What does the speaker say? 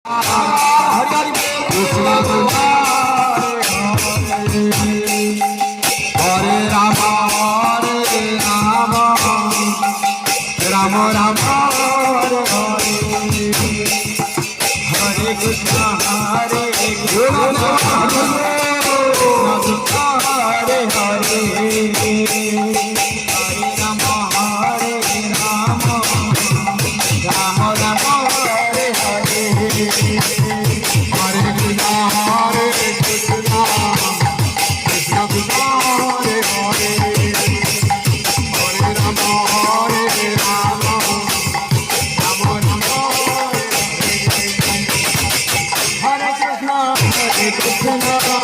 Hari Krishna Hare Ram Ram Ram Hare Hare Hare Krishna Hare Krishna Hare Hare Hare Ram Ram Ram Hare Hare Hare Krishna Krishna Krishna Hare Hare Hare Ram Ram Ram Hare Hare Hare Krishna